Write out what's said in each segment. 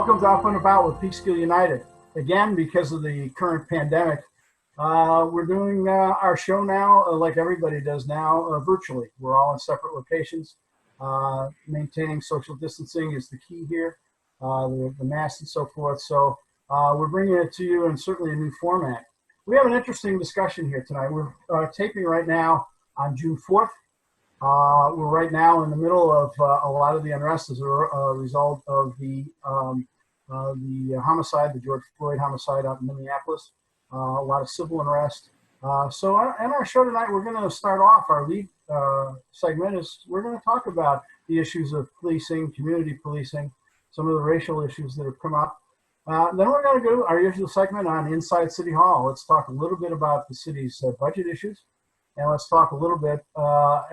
Welcome to Up and About with Peekskill United. Again, because of the current pandemic, we're doing our show now, like everybody does now, virtually. We're all in separate locations. Maintaining social distancing is the key here, the masks and so forth. So we're bringing it to you in certainly a new format. We have an interesting discussion here tonight. We're taping right now on June 4th. We're right now in the middle of a lot of the unrest as a result of the homicide, the George Floyd homicide out in Minneapolis. A lot of civil unrest. So in our show tonight, we're going to start off our lead segment is we're going to talk about the issues of policing, community policing, some of the racial issues that have come up. Then we're going to go our usual segment on Inside City Hall. Let's talk a little bit about the city's budget issues. And let's talk a little bit,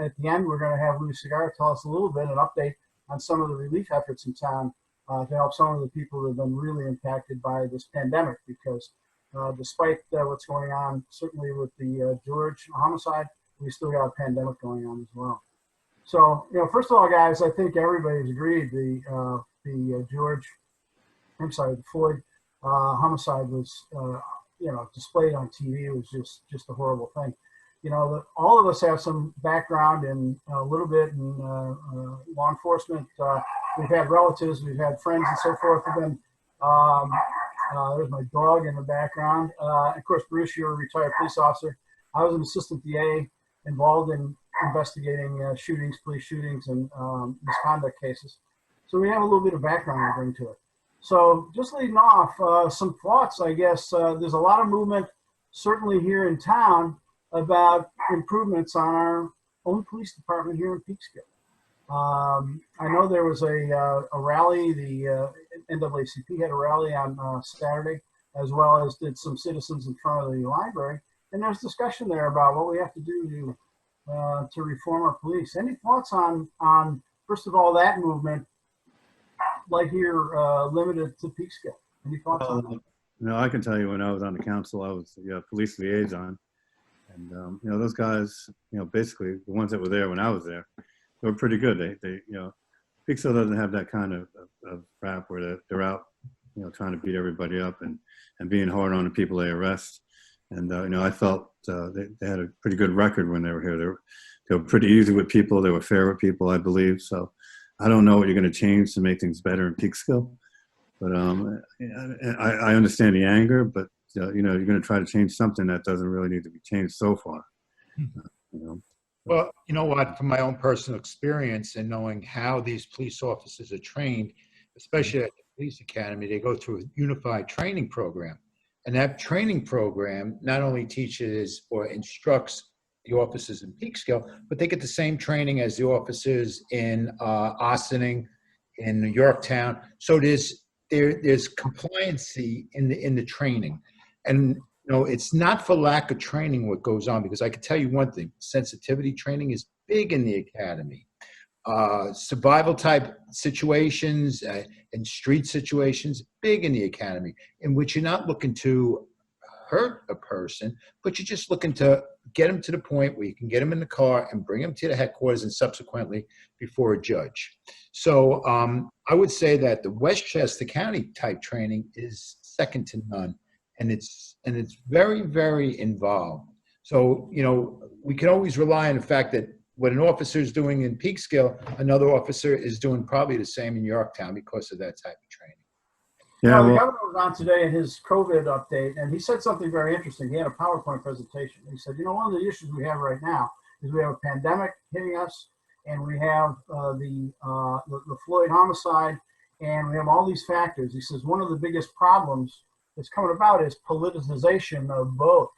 at the end, we're going to have Louis Segarra tell us a little bit, an update on some of the relief efforts in town to help some of the people that have been really impacted by this pandemic. Because despite what's going on, certainly with the George homicide, we still got a pandemic going on as well. So, first of all, guys, I think everybody's agreed the Floyd homicide was, displayed on TV. It was just a horrible thing. All of us have some background in a little bit in law enforcement. We've had relatives, we've had friends and so forth. There's my dog in the background. Of course, Bruce, you're a retired police officer. I was an assistant DA involved in investigating shootings, police shootings, and misconduct cases. So we have a little bit of background to bring to it. So just leading off, some thoughts, I guess. There's a lot of movement, certainly here in town, about improvements on our own police department here in Peekskill. I know there was a rally, the NAACP had a rally on Saturday, as well as did some citizens in front of the library. And there's discussion there about what we have to do to reform our police. Any thoughts on first of all, that movement, like here, limited to Peekskill? Any thoughts on that? No, I can tell you when I was on the council, I was the police liaison. And, those guys, basically the ones that were there when I was there, they were pretty good. Peekskill doesn't have that kind of rap where they're out, trying to beat everybody up and being hard on the people they arrest. And, I felt they had a pretty good record when they were here. They were pretty easy with people. They were fair with people, I believe. So I don't know what you're going to change to make things better in Peekskill. But I understand the anger, but you're going to try to change something that doesn't really need to be changed so far. Well, you know what, from my own personal experience and knowing how these police officers are trained, especially at the police academy, they go through a unified training program. And that training program not only teaches or instructs the officers in Peekskill, but they get the same training as the officers in Ossining, in Yorktown. So there's compliancy in the training. And it's not for lack of training what goes on, because I can tell you one thing: sensitivity training is big in the academy. Survival type situations and street situations, big in the academy, in which you're not looking to hurt a person, but you're just looking to get them to the point where you can get them in the car and bring them to the headquarters and subsequently before a judge. So I would say that the Westchester County type training is second to none. And it's very, very involved. So, we can always rely on the fact that what an officer is doing in Peekskill, another officer is doing probably the same in Yorktown because of that type of training. Yeah, the governor was on today in his COVID update, and he said something very interesting. He had a PowerPoint presentation. He said, one of the issues we have right now is we have a pandemic hitting us, and we have the Floyd homicide, and we have all these factors. He says one of the biggest problems that's coming about is politicization of both.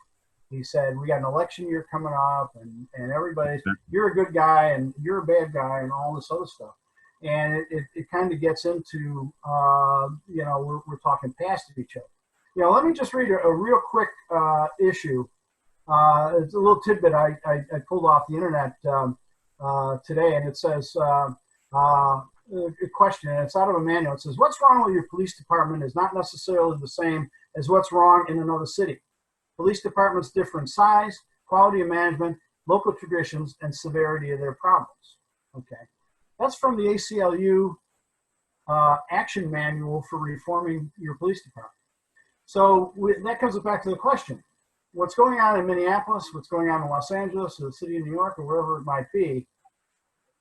He said, we got an election year coming up, and everybody's, you're a good guy and you're a bad guy and all this other stuff. And it kind of gets into, we're talking past each other. Let me just read a real quick issue. It's a little tidbit I pulled off the internet today, and it says, a question, and it's out of a manual. It says, what's wrong with your police department is not necessarily the same as what's wrong in another city. Police departments differ in size, quality of management, local traditions, and severity of their problems. Okay. That's from the ACLU action manual for reforming your police department. So that comes back to the question: what's going on in Minneapolis? What's going on in Los Angeles, or the city of New York, or wherever it might be?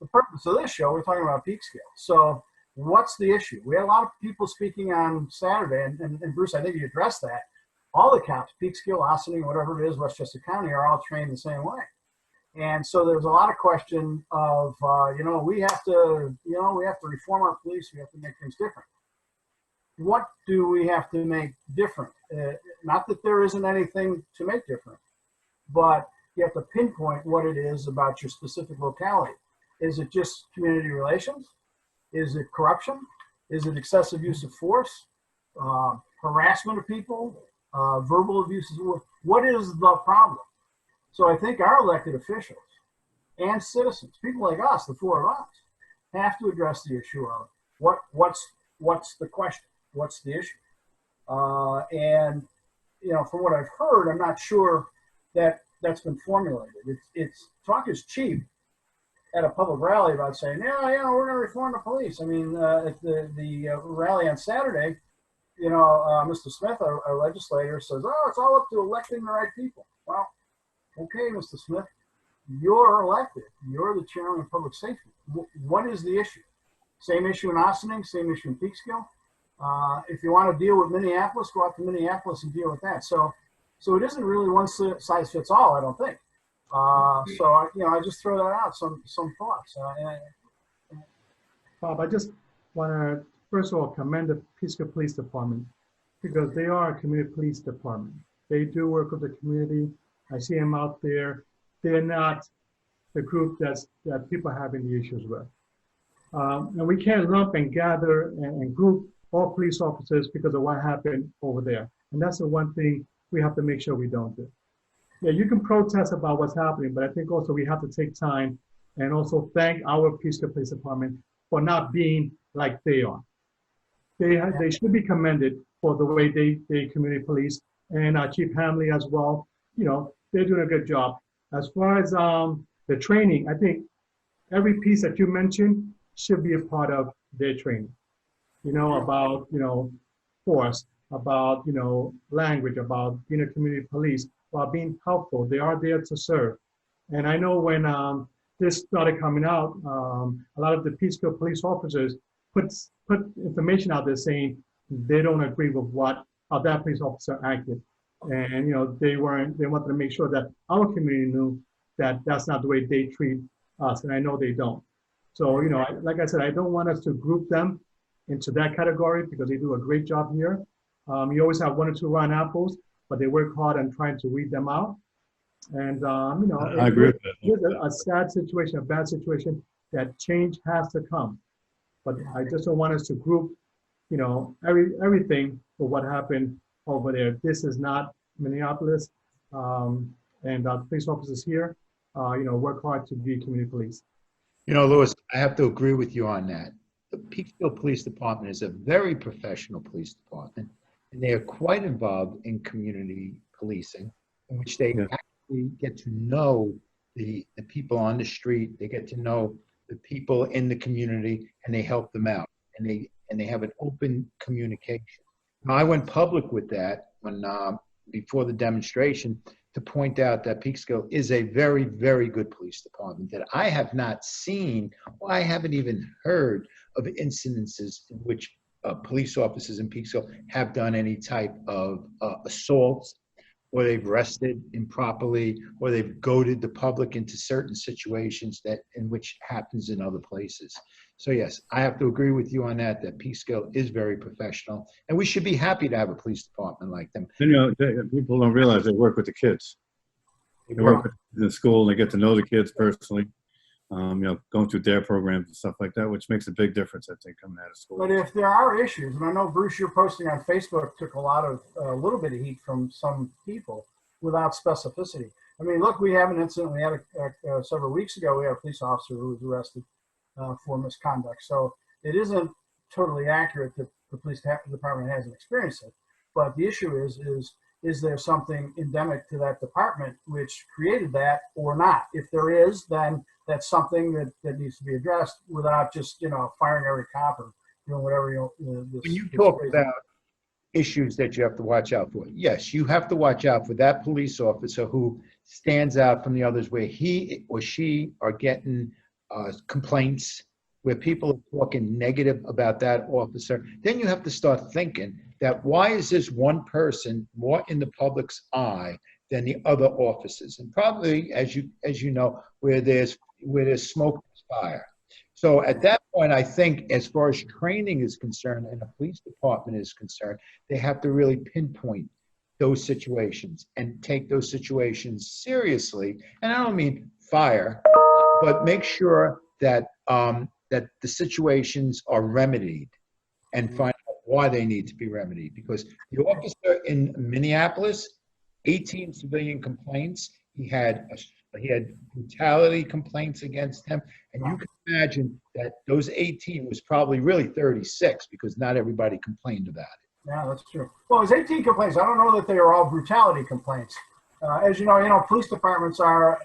The purpose of this show, we're talking about Peekskill. So what's the issue? We had a lot of people speaking on Saturday, and Bruce, I think you addressed that. All the cops, Peekskill, Ossining, whatever it is, Westchester County, are all trained the same way. And so there's a lot of question of, we have to reform our police. We have to make things different. What do we have to make different? Not that there isn't anything to make different, but you have to pinpoint what it is about your specific locality. Is it just community relations? Is it corruption? Is it excessive use of force? Harassment of people? Verbal abuse? What is the problem? So I think our elected officials and citizens, people like us, the four of us, have to address the issue of what's the question? What's the issue? And from what I've heard, I'm not sure that that's been formulated. It's talk is cheap at a public rally about saying, we're going to reform the police. I mean, at the rally on Saturday, Mr. Smith, our legislator, says, it's all up to electing the right people. Well, okay, Mr. Smith, you're elected. You're the chairman of public safety. What is the issue? Same issue in Ossining, same issue in Peekskill. If you want to deal with Minneapolis, go out to Minneapolis and deal with that. So it isn't really one size fits all, I don't think. I just throw that out, some thoughts. Bob, I just want to, first of all, commend the Peekskill Police Department because they are a community police department. They do work with the community. I see them out there. They're not the group that people are having the issues with. And we can't lump and gather and group all police officers because of what happened over there. And that's the one thing we have to make sure we don't do. Yeah, you can protest about what's happening, but I think also we have to take time and also thank our Peekskill Police Department for not being like they are. They should be commended for the way they community police, and Chief Hamley as well. They're doing a good job. As far as the training, I think every piece that you mentioned should be a part of their training. About force, about language, about being a community police, about being helpful. They are there to serve. And I know when this started coming out, a lot of the Peekskill police officers put information out there saying they don't agree with how that police officer acted. And they wanted to make sure that our community knew that that's not the way they treat us, and I know they don't. So like I said, I don't want us to group them into that category because they do a great job here. You always have one or two rotten apples, but they work hard on trying to weed them out. And I agree with that. It's a sad situation, a bad situation that change has to come. But I just don't want us to group, everything for what happened over there. This is not Minneapolis, and the police officers here, work hard to be community police. Louis, I have to agree with you on that. The Peekskill Police Department is a very professional police department, and they are quite involved in community policing, in which they actually get to know the people on the street. They get to know the people in the community, and they help them out, and they have an open communication. Now, I went public with that when before the demonstration to point out that Peekskill is a very, very good police department that I have not seen, or I haven't even heard of incidences in which police officers in Peekskill have done any type of assaults, or they've arrested improperly, or they've goaded the public into certain situations in which happens in other places. So yes, I have to agree with you on that Peekskill is very professional, and we should be happy to have a police department like them. And, people don't realize they work with the kids. They work in the school, and they get to know the kids personally. Going through their programs and stuff like that, which makes a big difference, I think, coming out of school. But if there are issues, and I know, Bruce, your posting on Facebook took a little bit of heat from some people without specificity. I mean, look, we have an incident. We had several weeks ago, we had a police officer who was arrested for misconduct. So it isn't totally accurate that the police department hasn't experienced it. But the issue is there something endemic to that department which created that or not? If there is, then that's something that needs to be addressed without just, firing every cop or doing whatever When you talk about issues that you have to watch out for, yes, you have to watch out for that police officer who stands out from the others, where he or she are getting complaints, where people are talking negative about that officer. Then you have to start thinking that why is this one person more in the public's eye than the other officers? And probably, as you know, where there's smoke, there's fire. So at that point, I think as far as training is concerned and the police department is concerned, they have to really pinpoint those situations and take those situations seriously. And I don't mean fire, but make sure that that the situations are remedied and find out why they need to be remedied. Because the officer in Minneapolis, 18 civilian complaints. He had brutality complaints against him, and you can imagine that those 18 was probably really 36 because not everybody complained about it. Yeah, that's true. Well, it was 18 complaints. I don't know that they were all brutality complaints. As you know, police departments are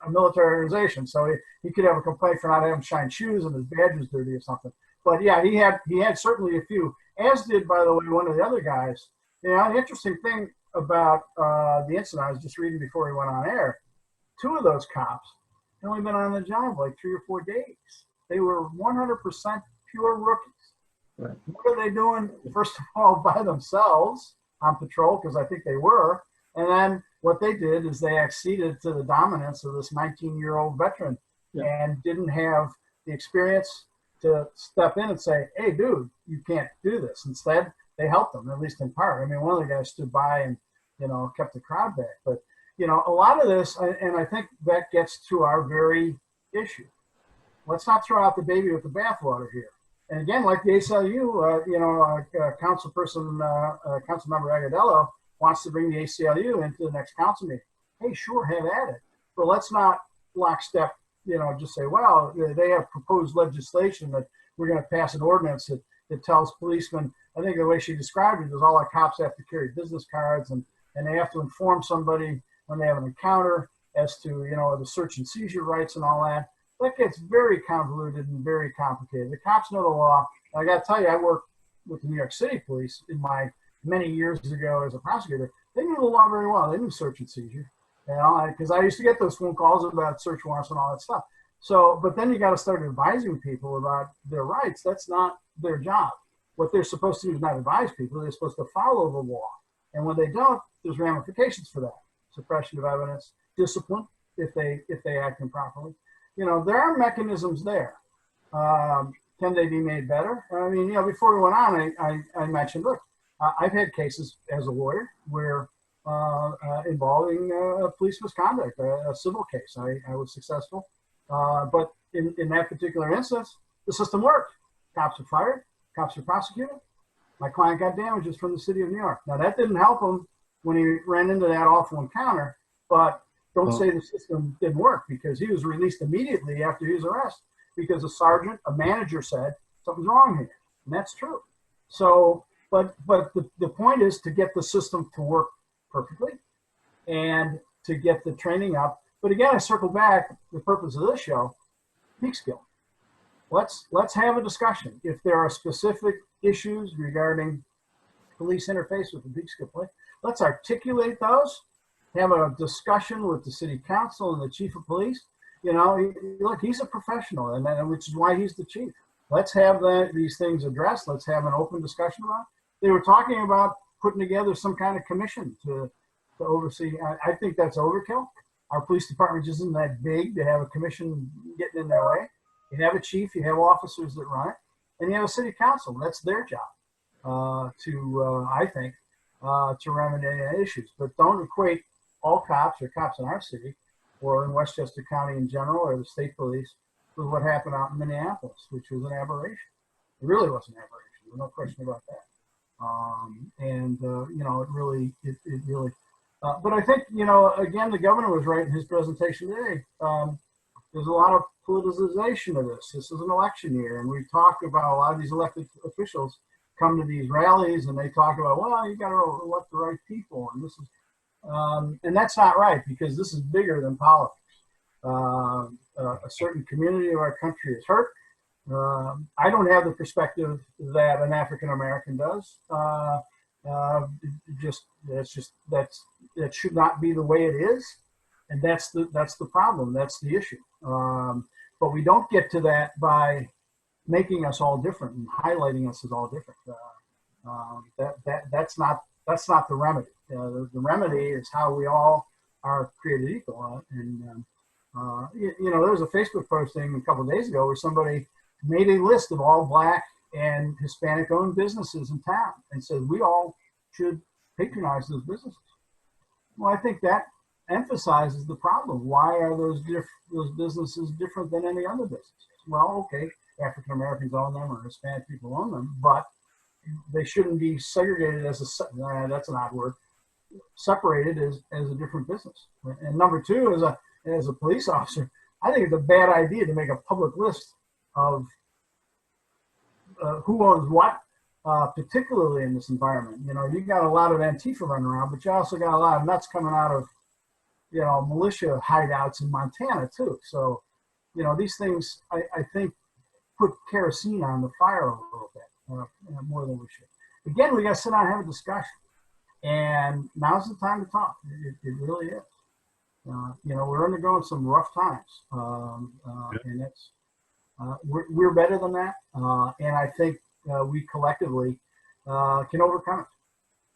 a military organization, so he could have a complaint for not having shine shoes and his badge was dirty or something. But yeah, he had certainly a few. As did, by the way, one of the other guys. The interesting thing about the incident, I was just reading before he went on air. 2 of those cops had only been on the job like 3 or 4 days. They were 100% pure rookies. Right. What are they doing? First of all, by themselves on patrol, because I think they were. And then what they did is they acceded to the dominance of this 19-year-old veteran and didn't have the experience to step in and say, hey, dude, you can't do this. Instead, they helped them, at least in part. I mean, one of the guys stood by and, kept the crowd back. But, a lot of this, and I think that gets to our very issue. Let's not throw out the baby with the bathwater here. And again, like the ACLU, Councilmember Agadello wants to bring the ACLU into the next council meeting. Hey, sure, have at it. But let's not lockstep, just say, well, they have proposed legislation that we're going to pass an ordinance that tells policemen. I think the way she described it is all our cops have to carry business cards and they have to inform somebody when they have an encounter as to, the search and seizure rights and all that. That gets very convoluted and very complicated. The cops know the law. I got to tell you, I worked with the New York City police in my many years ago as a prosecutor. They knew the law very well. They knew search and seizure, because I used to get those phone calls about search warrants and all that stuff. So, but then you got to start advising people about their rights. That's not their job. What they're supposed to do is not advise people. They're supposed to follow the law. And when they don't, there's ramifications for that. Suppression of evidence, discipline if they act improperly. There are mechanisms there. Can they be made better? I mean, before we went on, I mentioned, look, I've had cases as a lawyer where involving police misconduct, a civil case. I was successful. But in that particular instance, the system worked. Cops were fired. Cops were prosecuted. My client got damages from the city of New York. Now, that didn't help him when he ran into that awful encounter, but don't say the system didn't work, because he was released immediately after his arrest because a manager said something's wrong here. And that's true. So, but the point is to get the system to work perfectly and to get the training up. But again, I circle back, the purpose of this show, Peekskill. Let's have a discussion. If there are specific issues regarding police interface with the Peekskill police, let's articulate those, have a discussion with the city council and the chief of police. Look, he's a professional, and which is why he's the chief. Let's have these things addressed. Let's have an open discussion about it. They were talking about putting together some kind of commission to oversee. I think that's overkill. Our police department just isn't that big to have a commission getting in their way. You have a chief, you have officers that run it, and you have a city council. That's their job I think, to remedy any issues. But don't equate all cops or cops in our city or in Westchester County in general or the state police with what happened out in Minneapolis, which was an aberration. It really was an aberration. There's no question about that. It really. But I think, again, the governor was right in his presentation today. There's a lot of politicization of this. This is an election year, and we've talked about a lot of these elected officials come to these rallies and they talk about, well, you got to elect the right people, and this is, and that's not right, because this is bigger than politics. A certain community of our country is hurt. I don't have the perspective that an African American does. That should not be the way it is, and that's the problem. That's the issue. But we don't get to that by making us all different and highlighting us as all different. That's not the remedy. The remedy is how we all are created equal. There was a Facebook posting a couple of days ago where somebody made a list of all Black and Hispanic-owned businesses in town and said we all should patronize those businesses. Well, I think that emphasizes the problem. Why are those businesses different than any other business? Well, okay, African Americans own them or Hispanic people own them, but they shouldn't be segregated as that's an odd word, separated as a different business. And number two, as a police officer, I think it's a bad idea to make a public list of who owns what, particularly in this environment. You got a lot of Antifa running around, but you also got a lot of nuts coming out of, militia hideouts in Montana too. So, these things, I think, put kerosene on the fire a little bit, more than we should. Again, we got to sit down and have a discussion. And now's the time to talk. It really is. We're undergoing some rough times, and that's we're better than that. And I think we collectively can overcome it.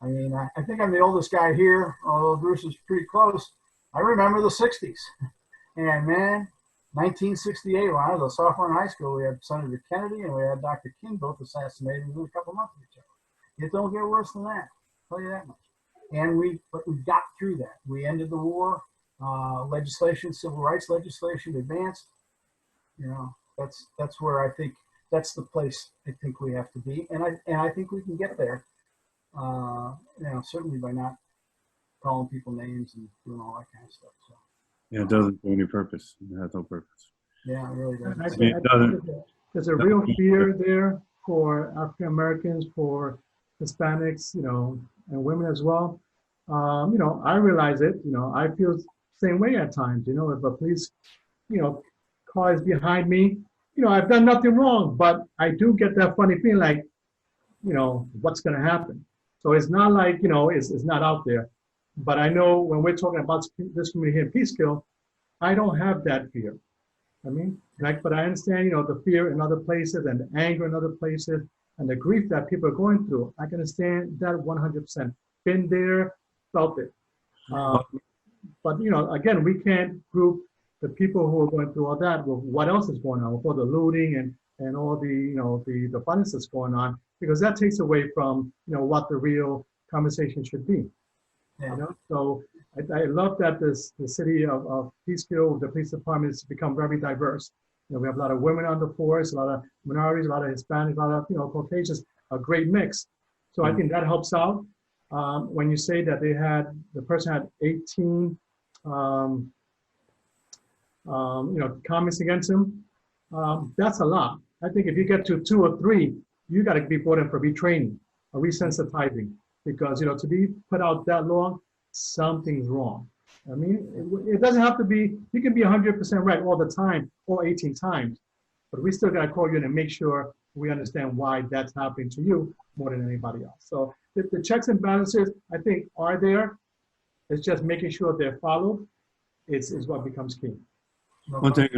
I mean, I think I'm the oldest guy here, although Bruce is pretty close. I remember the 60s. And man, 1968, when I was a sophomore in high school, we had Senator Kennedy and we had Dr. King both assassinated within a couple of months of each other. It don't get worse than that, I'll tell you that much. And we got through that. We ended the war. Legislation, civil rights legislation advanced. That's where I think that's the place I think we have to be, and I think we can get there. Certainly by not calling people names and doing all that kind of stuff. So. Yeah, it doesn't do any purpose. It has no purpose. Yeah, it really doesn't. I think there's a real fear there for African Americans, for Hispanics, and women as well. I realize it. I feel the same way at times. If a police, car is behind me, I've done nothing wrong, but I do get that funny feeling like, what's going to happen? So it's not like, it's not out there. But I know when we're talking about this community here in Peekskill, I don't have that fear. But I understand, the fear in other places and the anger in other places and the grief that people are going through. I can understand that 100%. Been there, felt it. But, again, we can't group the people who are going through all that with what else is going on, with all the looting and all the violence that's going on, because that takes away from, what the real conversation should be. Yeah. So I love that the city of Peekskill, the police department, has become very diverse. We have a lot of women on the force, a lot of minorities, a lot of Hispanics, a lot of Caucasians, a great mix. So I think that helps out. When you say that the person had 18, comments against him, that's a lot. I think if you get to 2 or 3, you got to be brought in for retraining or resensitizing, because to be put out that long, something's wrong. It doesn't have to be. You can be 100% right all the time, or 18 times, but we still got to call you in and make sure we understand why that's happening to you more than anybody else. So the checks and balances, I think, are there. It's just making sure they're followed is what becomes key. One thing,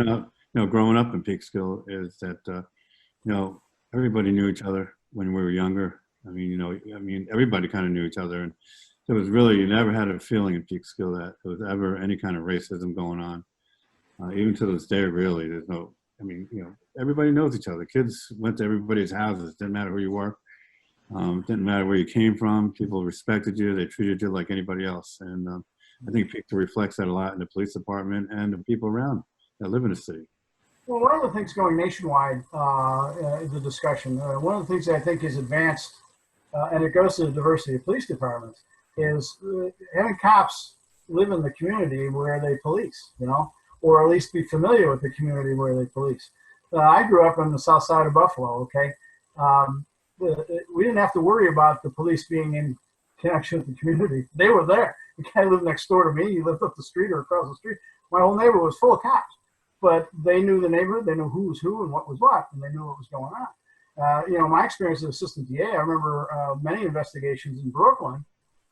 growing up in Peekskill is that, everybody knew each other when we were younger. Everybody kind of knew each other. And it was really, you never had a feeling in Peekskill that there was ever any kind of racism going on. Even to this day, really, there's no, everybody knows each other. Kids went to everybody's houses. Didn't matter who you were. Didn't matter where you came from. People respected you. They treated you like anybody else. And I think Peekskill reflects that a lot in the police department and the people around that live in the city. Well, one of the things going nationwide, the discussion, one of the things that I think is advanced, and it goes to the diversity of police departments, is having cops live in the community where they police, or at least be familiar with the community where they police. I grew up on the south side of Buffalo, okay? We didn't have to worry about the police being in connection with the community. They were there. The guy lived next door to me. He lived up the street or across the street. My whole neighborhood was full of cops. but they knew the neighborhood, they knew who was who and what was what, and they knew what was going on. My experience as assistant DA, I remember many investigations in Brooklyn.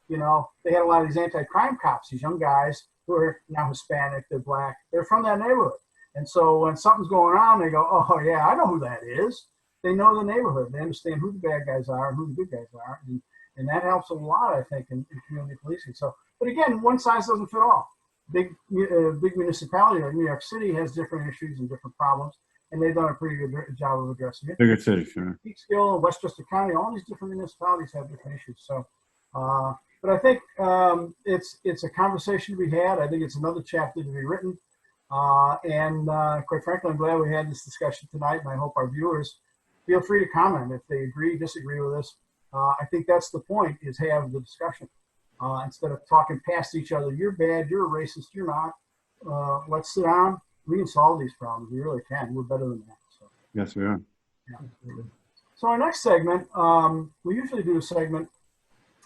They had a lot of these anti-crime cops, these young guys who are now Hispanic, they're black, they're from that neighborhood. And so when something's going on, they go, oh yeah, I know who that is. They know the neighborhood. They understand who the bad guys are and who the good guys are. And that helps a lot, I think, in community policing. So, but again, one size doesn't fit all. Big municipality like New York City has different issues and different problems, and they've done a pretty good job of addressing it. Bigger city, sure. Peekskill, Westchester County, all these different municipalities have different issues. So, but I think it's a conversation to be had. I think it's another chapter to be written. And quite frankly, I'm glad we had this discussion tonight, and I hope our viewers feel free to comment if they agree, disagree with us. I think that's the point, is have the discussion. Instead of talking past each other, you're bad, you're a racist, you're not. Let's sit down. We can solve these problems. We really can. We're better than that. So. Yes, we are. Yeah, absolutely. So our next segment, we usually do a segment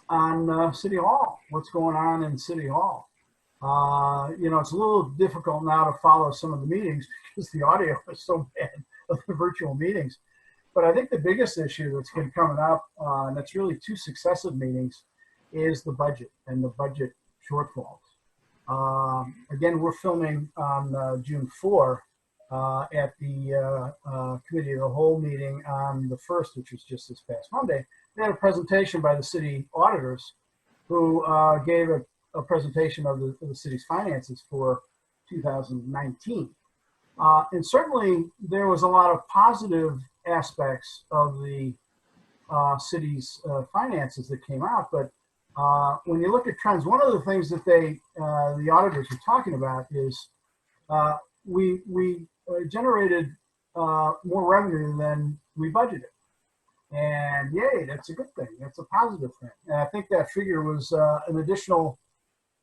on City Hall, what's going on in City Hall. It's a little difficult now to follow some of the meetings because the audio is so bad of the virtual meetings. But I think the biggest issue that's been coming up, and that's really two successive meetings, is the budget and the budget shortfalls. Again, we're filming on June 4 at the Committee of the Whole meeting on the 1st, which was just this past Monday. They had a presentation by the city auditors who gave a presentation of the city's finances for 2019. And certainly there was a lot of positive aspects of the city's finances that came out, but when you look at trends, one of the things that the auditors were talking about is we generated more revenue than we budgeted. And yay, that's a good thing. That's a positive thing. And I think that figure was an additional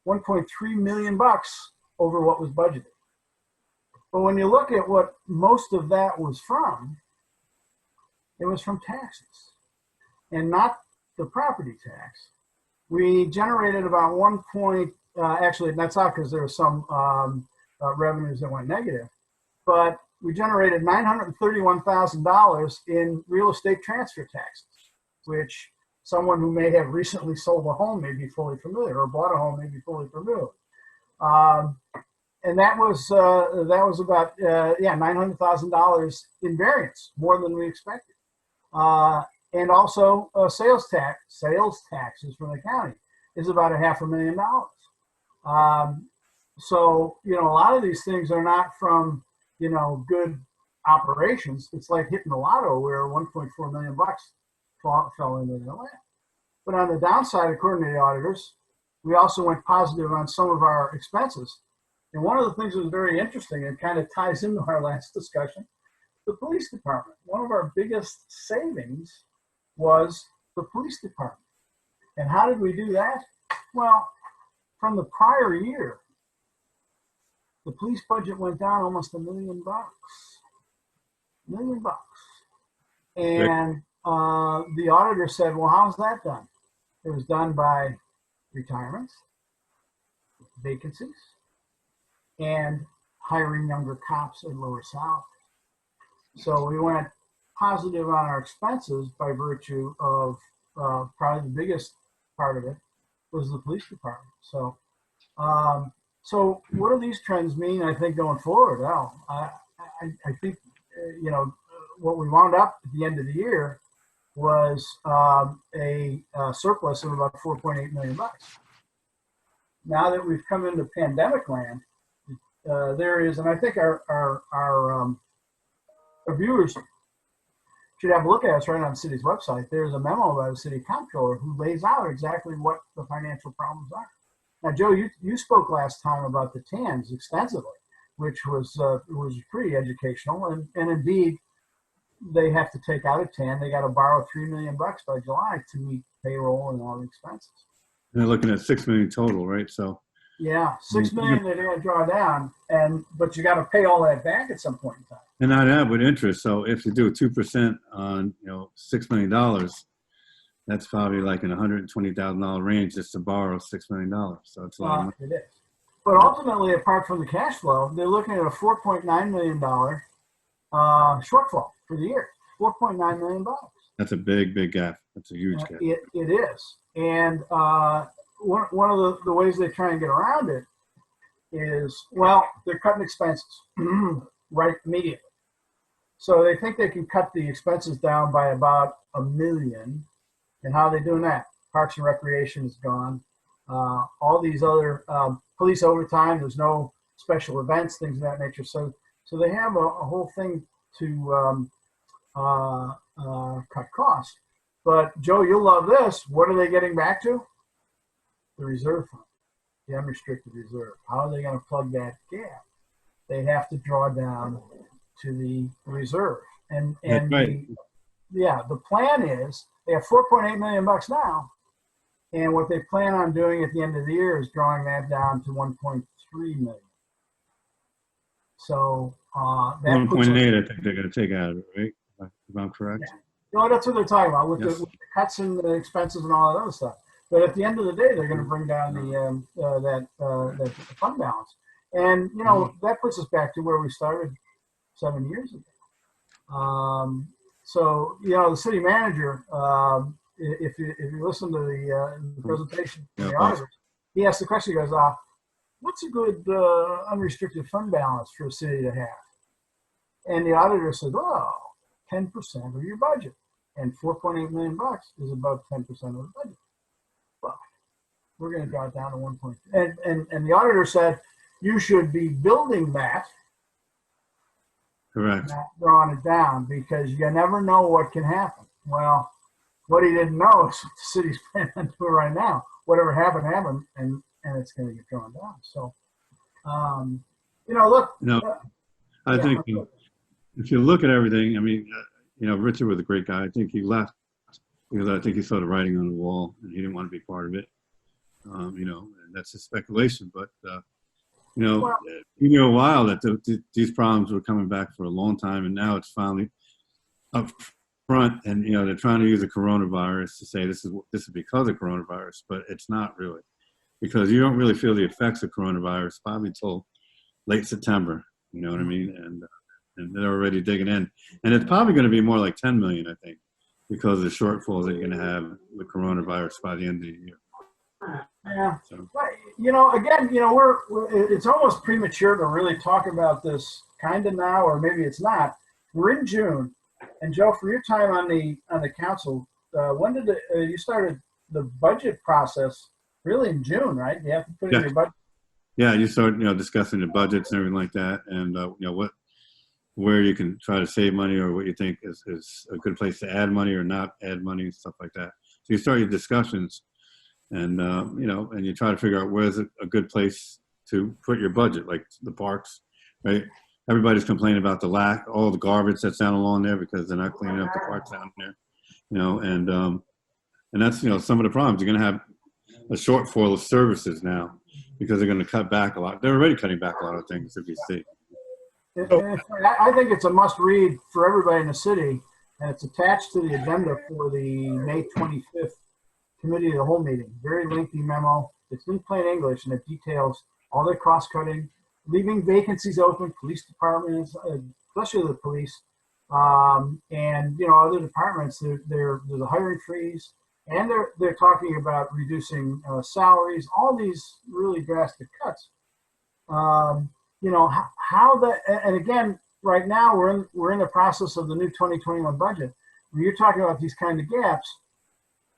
$1.3 million over what was budgeted. But when you look at what most of that was from, it was from taxes and not the property tax. We generated about actually that's not because there were some revenues that went negative, but we generated $931,000 in real estate transfer taxes, which someone who may have recently sold a home may be fully familiar, or bought a home may be fully familiar. And that was about $900,000 in variance, more than we expected. And also sales taxes from the county is about $500,000. So, a lot of these things are not from, good operations. It's like hitting the lotto where $1.4 million fell into their lap. But on the downside, according to the auditors, we also went positive on some of our expenses. And one of the things that was very interesting, and kind of ties into our last discussion, the police department. One of our biggest savings was the police department. And how did we do that? Well, from the prior year, the police budget went down almost $1 million. $1 million. And the auditor said, well, how's that done? It was done by retirements, vacancies, and hiring younger cops at lower salaries. So we went positive on our expenses by virtue of probably the biggest part of it was the police department. So, so what do these trends mean, I think, going forward? Well, I think, what we wound up at the end of the year was a surplus of about $4.8 million. Now that we've come into pandemic land, there is, and I think our viewers should have a look at us right on the city's website. There's a memo by the city comptroller who lays out exactly what the financial problems are. Now, Joe, you spoke last time about the TANs extensively, which was pretty educational, and indeed they have to take out a TAN. They got to borrow $3 million by July to meet payroll and all the expenses. And they're looking at $6 million total, right? So yeah, $6 million they're going to draw down, but you got to pay all that back at some point in time. And I'd add with interest. So if you do 2% on $6 million, that's probably like in $120,000 range just to borrow $6 million. So it's a lot of money. It is. But ultimately, apart from the cash flow, they're looking at a $4.9 million shortfall for the year. $4.9 million. That's a big gap. That's a huge gap. It is. And one of the ways they try and get around it is, well, they're cutting expenses right immediately. So they think they can cut the expenses down by about $1 million. And how are they doing that? Parks and Recreation is gone. All these other police overtime, there's no special events, things of that nature. So they have a whole thing to cut costs. But Joe, you'll love this. What are they getting back to? The reserve fund, the unrestricted reserve. How are they going to plug that gap? They have to draw down to the reserve. And That's right. the plan is they have $4.8 million now. And what they plan on doing at the end of the year is drawing that down to 1.3 million. So that 1.8, I think they're going to take out of it, right? If I'm correct. Yeah. No, that's what they're talking about with, Yes. the cuts and the expenses and all that other stuff. But at the end of the day, they're going to bring down the fund balance, and that puts us back to where we started 7 years ago. So the city manager, if you listen to the presentation from the auditors, he asked the question. He goes, "What's a good unrestricted fund balance for a city to have?" And the auditor said, "Oh, 10% of your budget, and $4.8 million is about 10% of the budget. Well, we're going to draw it down to 1.3." And the auditor said, "You should be building that, Correct. not drawing it down, because you never know what can happen." Well, what he didn't know is what the city's planning on doing right now. Whatever happened, and it's going to get drawn down. So, look. I think if you look at everything, I mean, Richard was a great guy. I think he left because I think he saw the writing on the wall and he didn't want to be part of it. And that's a speculation, but you knew a while that these problems were coming back for a long time, and now it's finally up front. And they're trying to use the coronavirus to say this is because of coronavirus, but it's not really, because you don't really feel the effects of coronavirus probably till late September. You know what I mean? And they're already digging in, and it's probably going to be more like 10 million, I think, because of the shortfalls that you're going to have with coronavirus by the end of the year. Yeah. So. Again, it's almost premature to really talk about this kind of now, or maybe it's not. We're in June, and Joe, for your time on the council, when did you started the budget process? Really in June, right? You have to put in your budget. Yeah, you start discussing the budgets and everything like that, and where you can try to save money, or what you think is a good place to add money or not add money, stuff like that. So you start your discussions, and and you try to figure out where's a good place to put your budget, like the parks, right? Everybody's complaining about all the garbage that's down along there because they're not cleaning up the parks down there, and that's some of the problems. You're going to have a shortfall of services now because they're going to cut back a lot. They're already cutting back a lot of things, if you see. I think it's a must-read for everybody in the city, and it's attached to the agenda for the May 25th Committee of the Whole meeting. Very lengthy memo. It's in plain English, and it details all the cost-cutting, leaving vacancies open, police departments, especially the police, and other departments. There's a hiring freeze, and they're talking about reducing salaries. All these really drastic cuts. How that, and again, right now we're in the process of the new 2021 budget. When you're talking about these kind of gaps,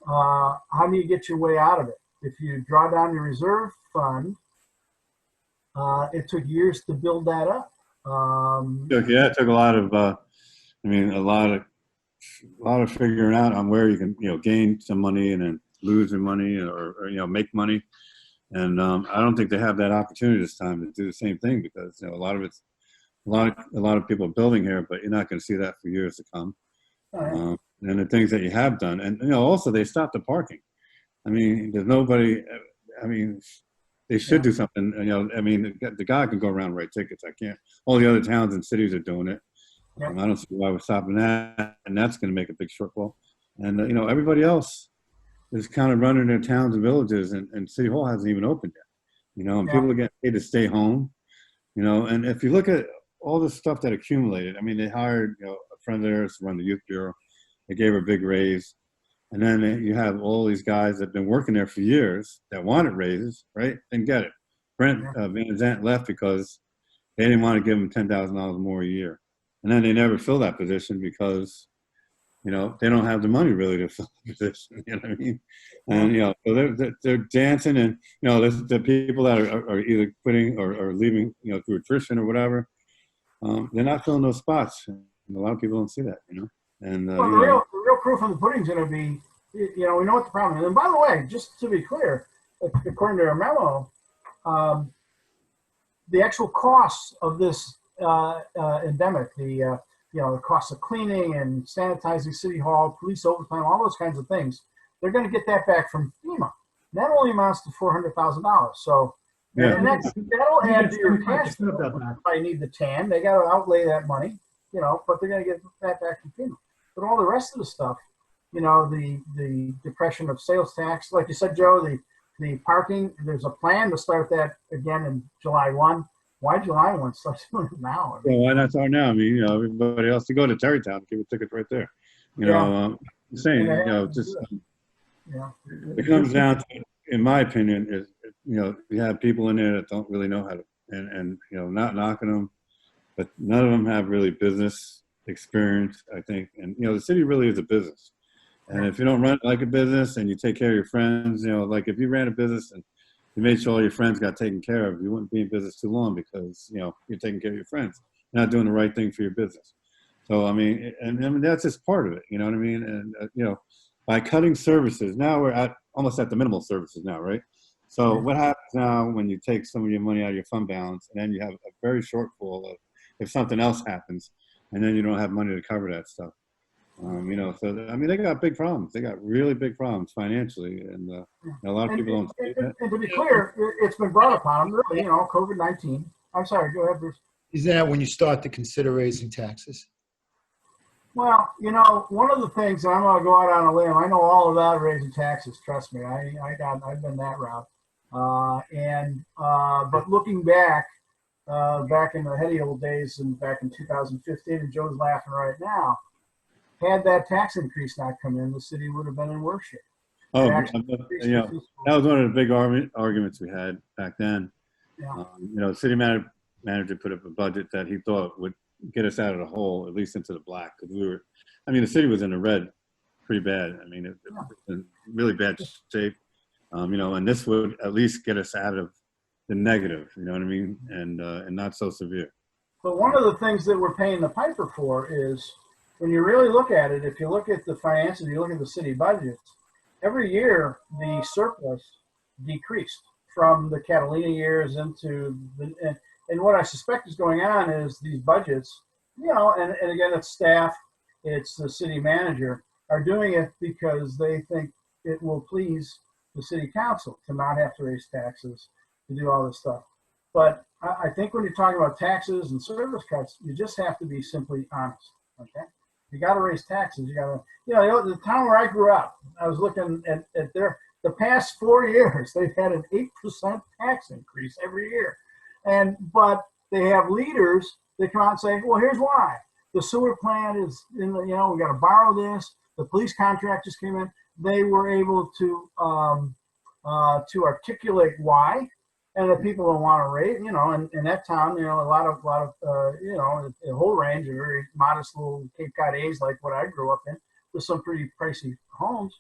how do you get your way out of it? If you draw down your reserve fund, it took years to build that up. It took a lot of, a lot of figuring out on where you can, gain some money and then lose your money, or make money. And I don't think they have that opportunity this time to do the same thing, because a lot of people are building here, but you're not going to see that for years to come. Right. And the things that you have done, and also they stopped the parking. I mean, there's nobody. I mean, they should do something. The guy can go around and write tickets. I can't. All the other towns and cities are doing it. Yeah. I don't see why we're stopping that, and that's going to make a big shortfall. And everybody else is kind of running their towns and villages, and City Hall hasn't even opened you know, and Yeah. people get paid to stay home, you know, and if you look at all the stuff that accumulated, I mean, they hired, you know, a friend of theirs to run the youth bureau. They gave her a big raise. And then you have all these guys that have been working there for years that wanted raises, right? Didn't get it. Brent Van Zant left because they didn't want to give him $10,000 more a year. And then they never fill that position because, you know, they don't have the money really to fill the position. You know what I mean? And, you know, so they're dancing, and, you know, the people that are either quitting or leaving, you know, through attrition or whatever, they're not filling those spots. And a lot of people don't see that, you know? And, Well, you know, the real proof of the pudding is going to be, you know, we know what the problem is. And by the way, just to be clear, according to our memo, the actual costs of this endemic, you know, the cost of cleaning and sanitizing City Hall, police overtime, all those kinds of things, they're going to get that back from FEMA. That only amounts to $400,000. So, Yeah. and that'll add to your cash flow. Of that. I need the TAN. They got to outlay that money, you know, but they're going to get that back from FEMA. But all the rest of the stuff, you know, the depression of sales tax, like you said, Joe, the parking, there's a plan to start that again in July 1. Why July 1? Start doing it now. yeah, why not start now? I mean, you know, everybody else to go to Terrytown, give a ticket right there. You know, I'm saying, you know, just Yeah. it comes down to, in my opinion, is, you know, you have people in there that don't really know how to, and you know, not knocking them, but none of them have really business experience, I think. And, you know, the city really is a business. And if you don't run it like a business and you take care of your friends, you know, like if you ran a business and you made sure all your friends got taken care of, you wouldn't be in business too long because, you know, you're taking care of your friends. You're not doing the right thing for your business. So, I mean, and I mean, that's just part of it, you know what I mean? And, you know, by cutting services, now we're almost at the minimal services now, right? So what happens now when you take some of your money out of your fund balance and then you have a very shortfall of if something else happens and then you don't have money to cover that stuff? You know, so I mean, they got big problems. They got really big problems financially, and a lot of people don't see that. And to be clear, it's been brought upon them, really, you know, COVID-19. I'm sorry, go ahead, Bruce. Isn't that when you start to consider raising taxes? Well, you know, one of the things, and I'm going to go out on a limb, I know all about raising taxes. Trust me, I've been that route. But looking back, back in the heady old days and back in 2015, and Joe's laughing right now, had that tax increase not come in, the city would have been in worse shape. Oh, you know, that was one of the big arguments we had back then. Yeah. You know, the city manager put up a budget that he thought would get us out of the hole, at least into the black, because we were, I mean, the city was in the red pretty bad. I mean, it was in really bad shape. You know, and this would at least get us out of the negative, you know what I mean, and not so severe. But one of the things that we're paying the piper for is, when you really look at it, if you look at the finances, you look at the city budgets, every year the surplus decreased from the Catalina years into the, and what I suspect is going on is these budgets, you know, and again, it's staff, it's the city manager, are doing it because they think it will please the city council to not have to raise taxes, to do all this stuff. But I think when you're talking about taxes and service cuts, you just have to be simply honest, okay? You got to raise taxes. You got to, you know, the town where I grew up, I was looking at the past 4 years, they've had an 8% tax increase every year. But they have leaders that come out and say, well, here's why. The sewer plant is, in the, you know, we got to borrow this. The police contract just came in. They were able to articulate why. And the people don't want to raise, you know, in that town, you know, a lot of, you know, a whole range of very modest little Cape Cod A's like what I grew up in, with some pretty pricey homes.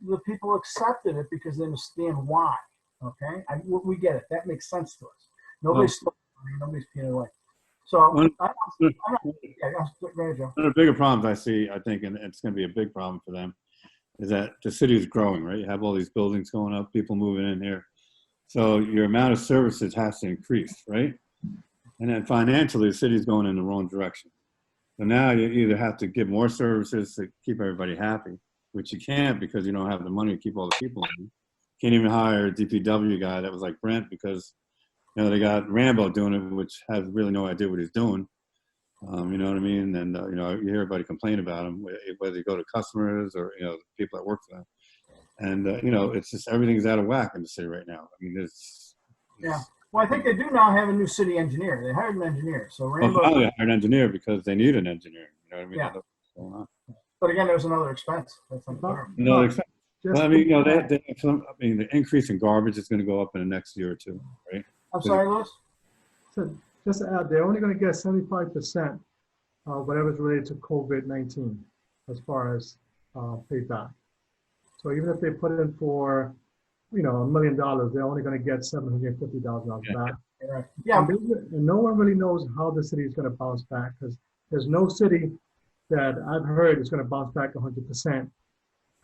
The people accepted it because they understand why. Okay, we get it. That makes sense to us. Nobody's nobody's peeing away. So One go ahead, Joe. of the bigger problems I see, I think, and it's going to be a big problem for them, is that the city is growing, right? You have all these buildings going up, people moving in here. So your amount of services has to increase, right? And then financially, the city's going in the wrong direction. So now you either have to give more services to keep everybody happy, which you can't because you don't have the money to keep all the people in. Can't even hire a DPW guy that was like Brent because, you know, they got Rambo doing it, which has really no idea what he's doing. You know what I mean? And, you know, you hear everybody complain about him, whether you go to customers or, you know, the people that work for them. And, you know, it's just everything's out of whack in the city right now. I mean, Yeah. Well, I think they do now have a new city engineer. They hired an engineer. So Well, Rainbow, finally, I hired an engineer because they need an engineer. You know what I mean? Yeah. That's what's going on. but again, there's another expense. That's But- unclear. No, but except, just well, I mean, you know, they have some, I mean, the increase in garbage is going to go up in the next year or two, right? I'm sorry, Louis? So just to add, they're only going to get 75% of whatever's related to COVID-19 as far as paid back. So even if they put in for, $1 million, they're only going to get $750,000 back. Yeah. And no one really knows how the city is going to bounce back, because there's no city that I've heard is going to bounce back 100%.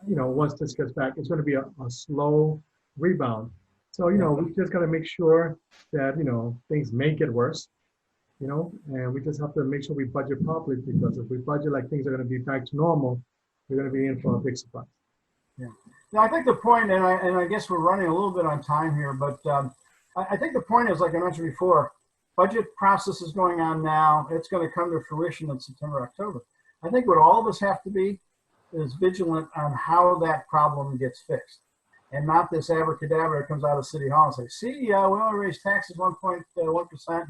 Once this gets back, it's going to be a slow rebound. So, we just got to make sure that, things may get worse, and we just have to make sure we budget properly, because if we budget like things are going to be back to normal, we're going to be in for a big surprise. Yeah. Now, I think the point, and I guess we're running a little bit on time here, but I think the point is, like I mentioned before, budget process is going on now. It's going to come to fruition in September, October. I think what all of us have to be is vigilant on how that problem gets fixed, and not this abracadabra that comes out of City Hall and say, see, we only raised taxes 1.1%,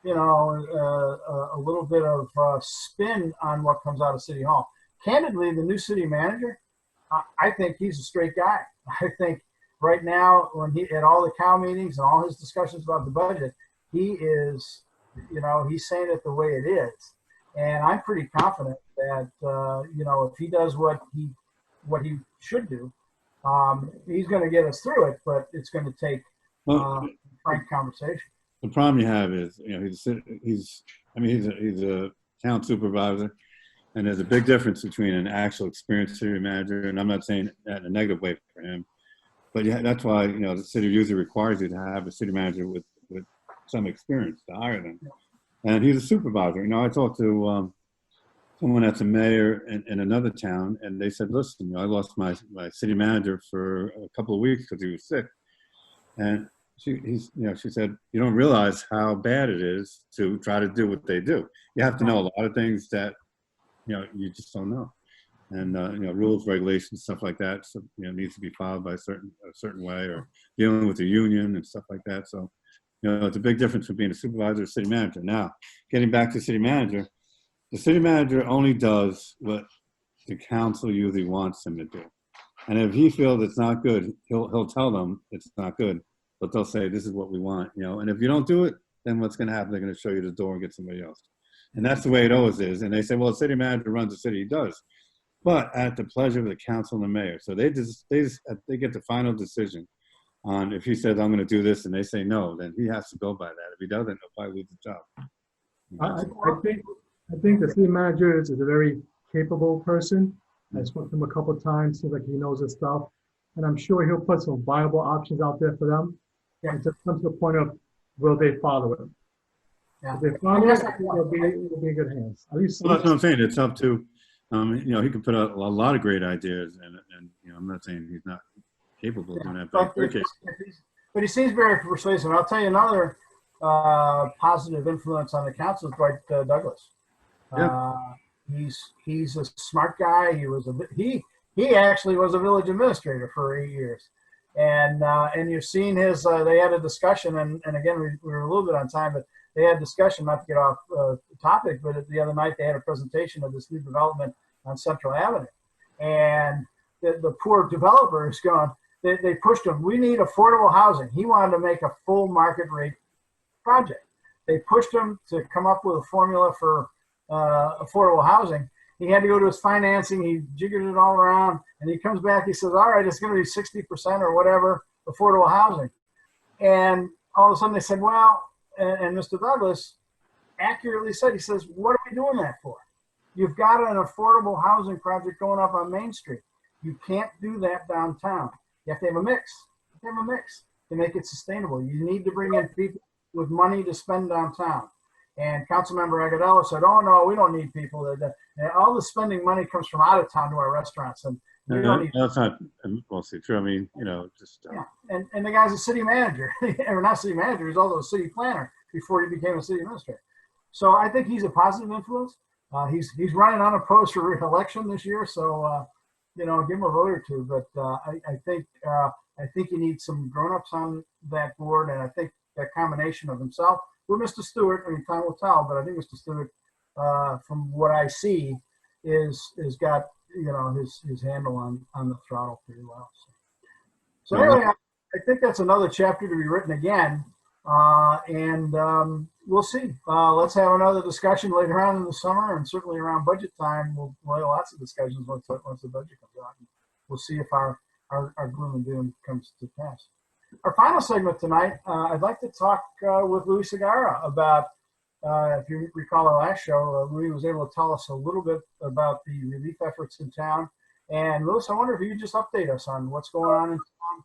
and a little bit of spin on what comes out of City Hall. Candidly, the new city manager, I think he's a straight guy. I think right now, when he at all the COW meetings and all his discussions about the budget, he is, he's saying it the way it is. And I'm pretty confident that, if he does what he should do, he's going to get us through it, but it's going to take frank conversation. The problem you have is, he's a town supervisor, and there's a big difference between an actual experienced city manager, and I'm not saying that in a negative way for him, but yeah, that's why, the city usually requires you to have a city manager with some experience to hire them. And he's a supervisor. I talked to someone that's a mayor in another town, and they said, listen, I lost my city manager for a couple of weeks because he was sick. And she said, you don't realize how bad it is to try to do what they do. You have to know a lot of things that, you just don't know. And, rules, regulations, stuff like that, so, needs to be followed by a certain way, or dealing with the union and stuff like that. So, it's a big difference from being a supervisor or city manager. Now, getting back to city manager, the city manager only does what the council usually wants him to do. And if he feels it's not good, he'll tell them it's not good, but they'll say, this is what we want, and if you don't do it, then what's going to happen? They're going to show you the door and get somebody else. And that's the way it always is. And they say, well, the city manager runs the city. He does, but at the pleasure of the council and the mayor. So they get the final decision on if he says, I'm going to do this, and they say no, then he has to go by that. If he doesn't, he'll probably lose the job. I think the city manager is a very capable person. I spoke to him a couple of times. Seems like he knows his stuff, and I'm sure he'll put some viable options out there for them. Yeah. It just comes to the point of, will they follow it? Yeah. If they follow it, it'll be in good hands. At least. Well, that's what I'm saying. It's up to, he can put out a lot of great ideas, and I'm not saying he's not capable of doing that, but But he seems very persuasive. I'll tell you another positive influence on the council is Dwight Douglas. Yeah. He's a smart guy. He actually was a village administrator for 8 years, and you've seen his. They had a discussion, and again we were a little bit on time, but they had a discussion. Not to get off topic, but the other night they had a presentation of this new development on Central Avenue, and the poor developer is going. They pushed him. We need affordable housing. He wanted to make a full market rate project. They pushed him to come up with a formula for affordable housing. He had to go to his financing. He jiggered it all around, and he comes back. He says, all right, it's going to be 60% or whatever affordable housing. And all of a sudden they said, well, and Mr. Douglas accurately said, he says, what are we doing that for? You've got an affordable housing project going up on Main Street. You can't do that downtown. You have to have a mix. You have to have a mix to make it sustainable. You need to bring in people with money to spend downtown. And Councilmember Agudelo said, oh, no, we don't need people. And all the spending money comes from out of town to our restaurants. And we don't need that's not mostly true. I mean, just. Yeah. And the guy's a city manager, or not city manager, he's also a city planner before he became a city administrator. So I think he's a positive influence. He's running unopposed for re-election this year. So, give him a vote or two. But I I think you need some grown-ups on that board, and I think that combination of himself with Mr. Stewart, I mean, time will tell, but I think Mr. Stewart, from what I see, is got, you know, his handle on the throttle pretty well. So anyway, I think that's another chapter to be written again, and we'll see. Let's have another discussion later on in the summer, and certainly around budget time, we'll have lots of discussions once the budget comes out. We'll see if our gloom and doom comes to pass. Our final segment tonight, I'd like to talk with Louis Segarra about, if you recall our last show, Louis was able to tell us a little bit about the relief efforts in town. And Louis, I wonder if you could just update us on what's going on in town,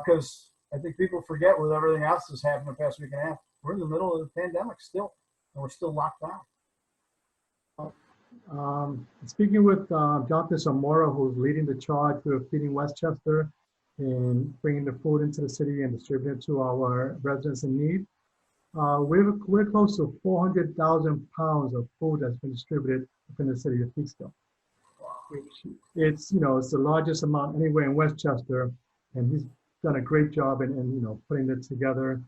because I think people forget with everything else that's happened the past week and a half. We're in the middle of the pandemic still, and we're still locked down. Speaking with Dr. Zamora, who's leading the charge with Feeding Westchester and bringing the food into the city and distributing it to our residents in need, we're close to 400,000 pounds of food that's been distributed within the city of Peekskill. Which it's the largest amount anywhere in Westchester, and he's done a great job in putting it together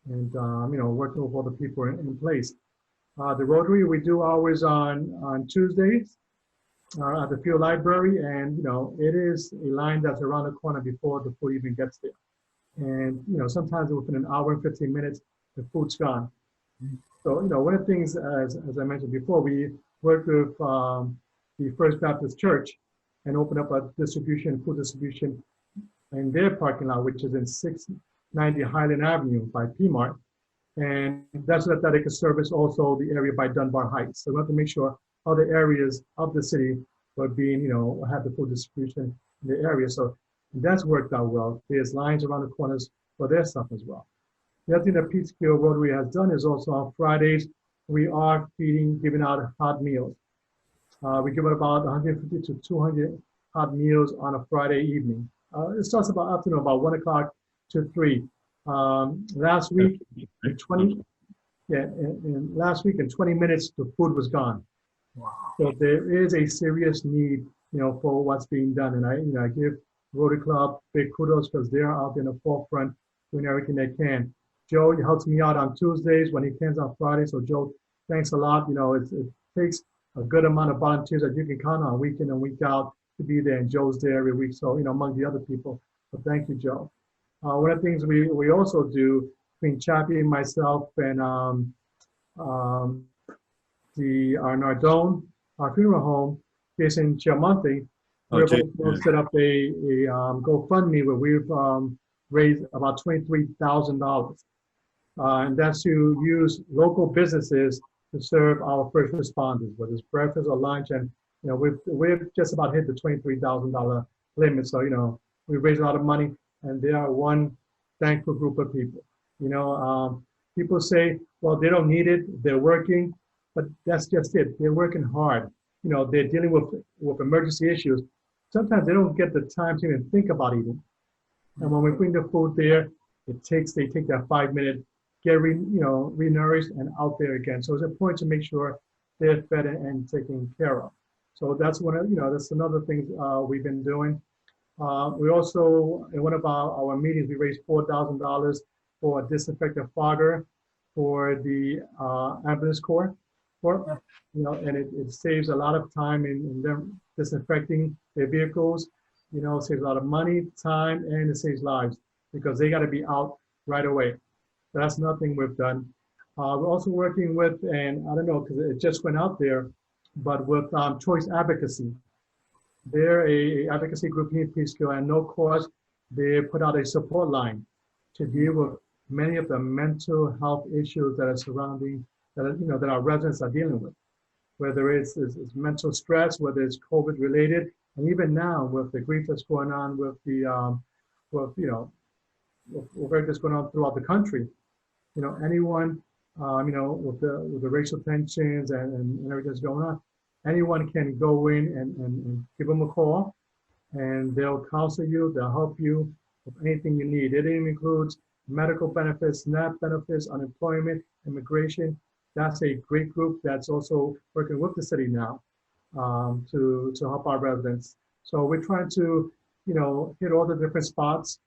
and working with all the people in place. The Rotary, we do ours on Tuesdays at the Field Library, and it is a line that's around the corner before the food even gets there. And sometimes within an hour and 15 minutes, the food's gone. So one of the things, as I mentioned before, we work with the First Baptist Church and open up a food distribution in their parking lot, which is in 690 Highland Avenue by P-Mart. And that's so that they can service also the area by Dunbar Heights. So we have to make sure other areas of the city are being, have the food distribution in the area. So that's worked out well. There's lines around the corners for their stuff as well. The other thing that Peekskill Rotary has done is also on Fridays, we are giving out hot meals. We give out about 150 to 200 hot meals on a Friday evening. It starts about afternoon, about 1 o'clock to 3. Last week, in 20 minutes, the food was gone. Wow. So there is a serious need, for what's being done. And I give Rotary Club big kudos because they're out in the forefront doing everything they can. Joe helps me out on Tuesdays when he can on Friday. So Joe, thanks a lot. It takes a good amount of volunteers that you can count on week in and week out to be there, and Joe's there every week. So, among the other people. So thank you, Joe. One of the things we also do between Chappie and myself and our Nardone, our funeral home, is in Chiamonte. We're going to set up a GoFundMe where we've raised about $23,000. And that's to use local businesses to serve our first responders, whether it's breakfast or lunch. And, we've just about hit the $23,000 limit. So, we raised a lot of money, and they are one thankful group of people. People say, well, they don't need it, they're working, but that's just it. They're working hard. They're dealing with emergency issues. Sometimes they don't get the time to even think about eating. And when we bring the food there, they take that 5 minute, get re-nourished and out there again. So it's important to make sure they're fed and taken care of. So that's that's another thing we've been doing. We also, in one of our meetings, we raised $4,000 for a disinfectant fogger for the ambulance corps. And it saves a lot of time in them disinfecting their vehicles. It saves a lot of money, time, and it saves lives because they got to be out right away. So that's nothing we've done. We're also working with, and I don't know because it just went out there, but with Choice Advocacy. They're a advocacy group here in Peekskill, and no cost, they put out a support line to deal with many of the mental health issues that are surrounding, that our residents are dealing with, whether it's mental stress, whether it's COVID related, and even now with the grief that's going on with the, with everything that's going on throughout the country, anyone, with the racial tensions and everything that's going on, anyone can go in and give them a call, and they'll counsel you, they'll help you with anything you need. It includes medical benefits, SNAP benefits, unemployment, immigration. That's a great group that's also working with the city now to help our residents. So we're trying to, hit all the different spots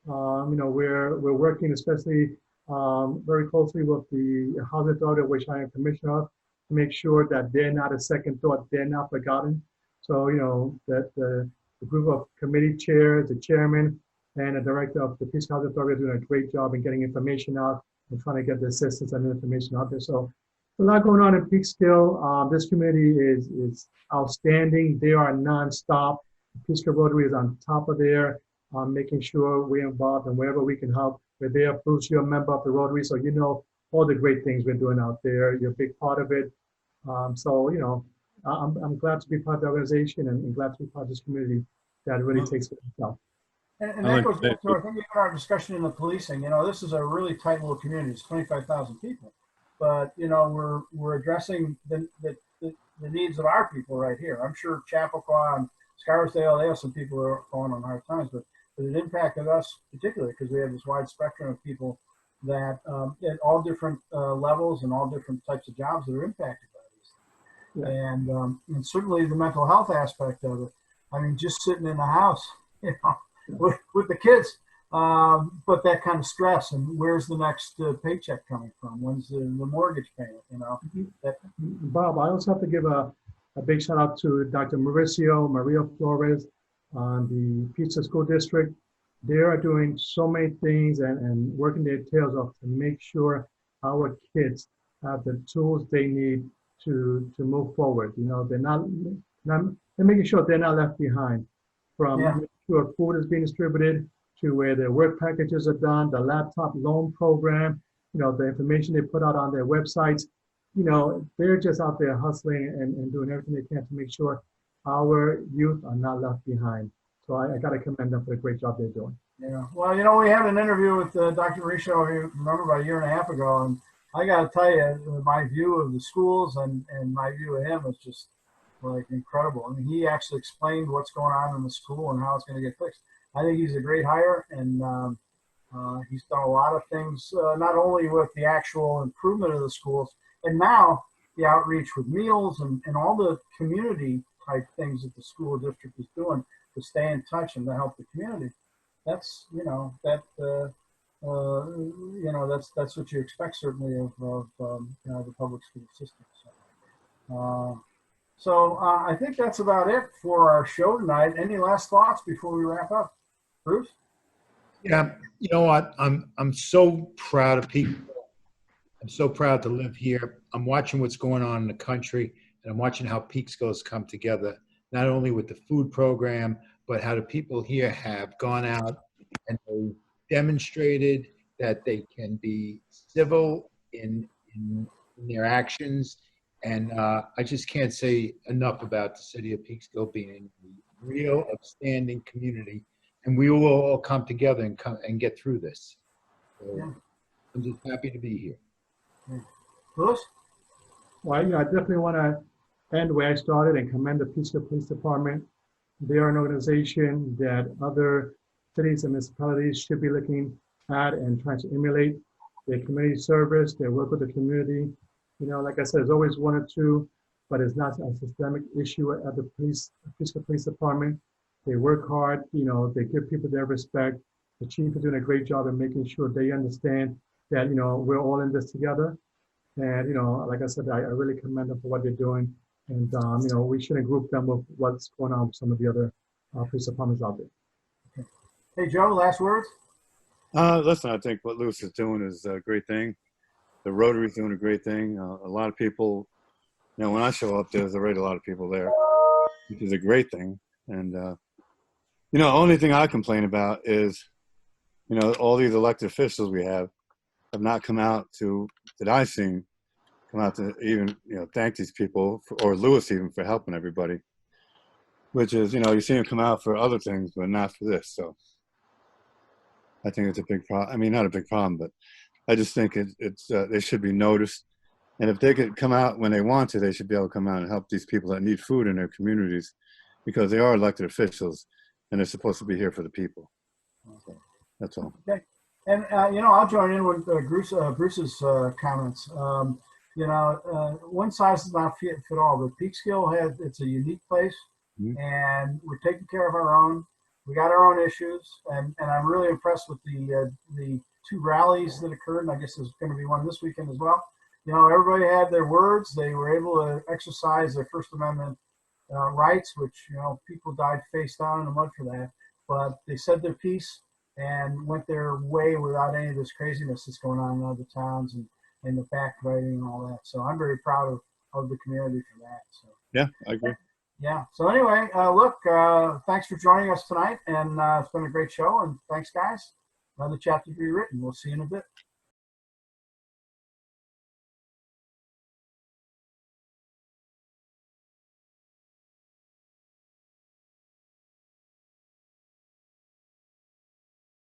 We're working especially very closely with the Housing Authority, which I am commissioner of, to make sure that they're not a second thought, they're not forgotten. So, that the group of committee chairs, the chairman, and the director of the Peace Housing Authority are doing a great job in getting information out and trying to get the assistance and information out there. So, a lot going on in Peekskill. This committee is outstanding. They are nonstop. Peekskill Rotary is on top of there, making sure we're involved and wherever we can help. We're there. Bruce, you're a member of the Rotary, so you know all the great things we're doing out there. You're a big part of it. I'm glad to be part of the organization and glad to be part of this community that really takes care of itself. And that goes back to I think even our discussion in the policing. This is a really tight little community. It's 25,000 people, but we're addressing the needs of our people right here. I'm sure Chappaqua and Scarsdale, they have some people who are going on hard times, but it impacted us particularly because we have this wide spectrum of people that at all different levels and all different types of jobs that are impacted by these. Yeah. And certainly the mental health aspect of it. I mean, just sitting in the house, with the kids, but that kind of stress and where's the next paycheck coming from? When's the mortgage payment? Bob, I also have to give a big shout out to Dr. Maria Flores on the Pizza School District. They are doing so many things and working their tails off to make sure our kids have the tools they need to move forward. They're making sure they're not left behind from making sure food is being distributed to where their work packages are done, the laptop loan program, the information they put out on their websites. They're just out there hustling and doing everything they can to make sure our youth are not left behind. So I got to commend them for the great job they're doing. Yeah. Well, we had an interview with Dr. Mauricio, you remember, about a year and a half ago. And I got to tell you, my view of the schools and my view of him is just like incredible. I mean, he actually explained what's going on in the school and how it's going to get fixed. I think he's a great hire, and he's done a lot of things, not only with the actual improvement of the schools, and now the outreach with meals and all the community type things that the school district is doing to stay in touch and to help the community. That's that's what you expect certainly of the public school system. So I think that's about it for our show tonight. Any last thoughts before we wrap up, Bruce? Yeah, you know what? I'm so proud of people. I'm so proud to live here. I'm watching what's going on in the country, and I'm watching how Peekskill has come together, not only with the food program, but how the people here have gone out and they demonstrated that they can be civil in their actions. And I just can't say enough about the city of Peekskill being a real upstanding community. And we will all come together and get through this. So I'm just happy to be here. Louis? Well, I definitely want to end where I started and commend the Peekskill Police Department. They are an organization that other cities and municipalities should be looking at and trying to emulate. Their community service, their work with the community. Like I said, there's always one or two, but it's not a systemic issue at the Peekskill Police Department. They work hard, they give people their respect. The chief is doing a great job in making sure they understand that, we're all in this together. And, like I said, I really commend them for what they're doing. And, we shouldn't group them with what's going on with some of the other police departments out there. Okay. Hey, Joe, last words? Listen, I think what Lewis is doing is a great thing. The Rotary's doing a great thing. A lot of people, when I show up, there's already a lot of people there, which is a great thing. And, the only thing I complain about is, all these elected officials we have not come out that I've seen, come out to even, thank these people, or Lewis even, for helping everybody. Which is, you see them come out for other things, but not for this. So I think it's a big problem. I mean, not a big problem, but I just think it's they should be noticed. And if they could come out when they want to, they should be able to come out and help these people that need food in their communities, because they are elected officials and they're supposed to be here for the people. So that's all. Okay. And, I'll join in with Bruce's comments. One size does not fit all, but Peekskill it's a unique place, and we're taking care of our own. we got our own issues, and I'm really impressed with the 2 rallies that occurred, and I guess there's going to be one this weekend as well. You know, everybody had their words. They were able to exercise their First Amendment rights, which, you know, people died face down in the mud for that. But they said their piece and went their way without any of this craziness that's going on in other towns and the backbiting and all that. So I'm very proud of the community for that. So Yeah, I agree. yeah. So anyway, look, thanks for joining us tonight, and it's been a great show. And thanks, guys. Another chapter to be written. We'll see you in a bit.